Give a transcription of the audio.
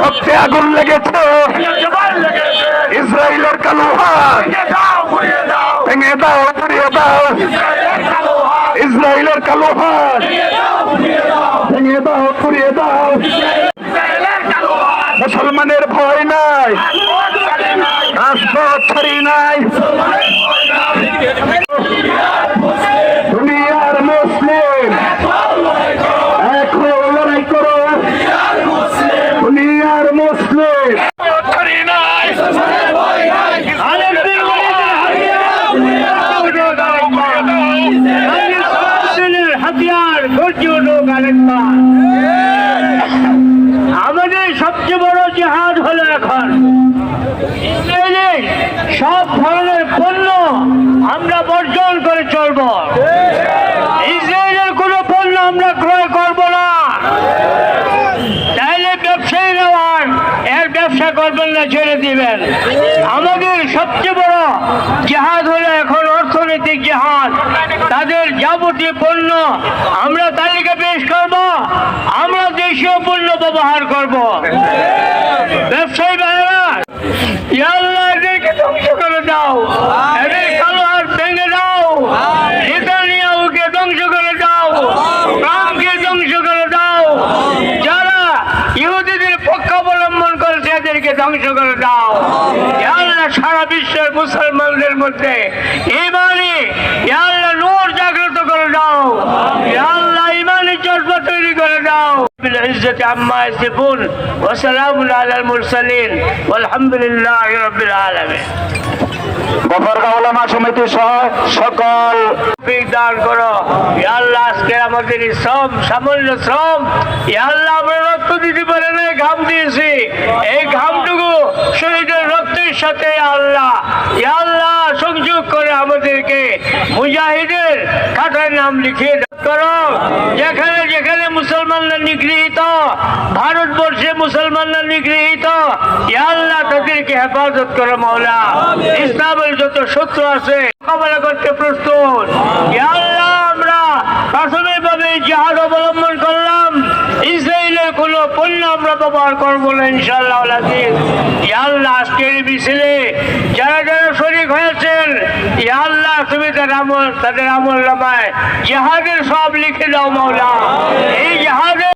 রক্তে আগুন লেগেছে, ইসরায়েলের কালো হাত ভেঙে দাও, পুড়িয়ে দাও, ইসরায়েলের কালো হাত ভেঙে দাও, পুড়িয়ে দাও। মুসলমানের ভয় নাই, রাজপথ ছাড়ি নাই, দুনিয়ার মুসলিম এখন লড়াই করো, দুনিয়ার মুসলিম ছাড়ি নাই। হাতিয়ার আমাদের সবচেয়ে বড় জিহাদ হলো এখন ইসরায়েলের সব ধরনের পণ্য আমরা বর্জন করে চলব। ইসরায়েলের কোনো পণ্য আমরা ক্রয় করব না, তাইলে ব্যবসায়ীরা এর ব্যবসা করবেন না, ছেড়ে দিবেন। আমাদের সবচেয়ে বড় জিহাদ হলো এখন অর্থনৈতিক জিহাদ। তাদের যাবতীয় পণ্য আমরা তালিকা পেশ করব, আমরা দেশীয় পণ্য ব্যবহার করব। ব্যবসায়ী ভাইরা, ইয়া আল্লাহ এদেরকে ধ্বংস করে দাও, এদের কালো হাত ভেঙে দাও, নেতানিয়াহুকে ধ্বংস করে দাও, ট্রাম্পকে ধ্বংস করে দাও, যারা ইহুদিদের পক্ষ অবলম্বন করেছে এদেরকে ধ্বংস করে দাও। ইয়া আল্লাহ সারা বিশ্বের মুসলমানদের মধ্যে ইমানি ইয়া আল্লাহ নূর জাগ্রত করে দাও, ইয়া আল্লাহ ইমানি জজ্বা তৈরি করে দাও। بالعزة عما يصفون وسلام على المرسلين والحمد لله رب العالمين। গফরগাঁও উলামা সমিতি সহ সকল দান করো। ইয়া আল্লাহ আজকে আমাদের এই শ্রম, সামান্য শ্রম, ইয়া আল্লাহ আমরা রক্ত দিতে পারে না, ঘাম দিয়েছি, এই ঘামটুকু শহীদের রক্তের সাথে আল্লাহ ইয়া আল্লাহ সংযোগ করে আমাদেরকে মুজাহিদের খাতায় নাম লিখিয়ে করো। যেখানে যেখানে মুসলমানরা নিগৃহীত, ভারতবর্ষে মুসলমানরা নিগৃহীত, ইয়া আল্লাহ তাদেরকে হেফাজত করো মাওলা। ইসলামের যত শত্রু আছে মোকাবেলা করতে প্রস্তুত। ইয়া আল্লাহ আমরা প্রাথমিকভাবে জিহাদ অবলম্বন করলাম, ইসরায়েলের কোনো পণ্য আমরা ব্যবহার করবো না ইনশাআল্লাহ আজিজ। ইয়া আল্লাহ আজকের মিছিলে যারা যারা শরীক হয়েছেন, ইয়া আল্লাহ তুমি তাদের আমল নামায় জিহাদের সব লিখে দাও মাওলা। এই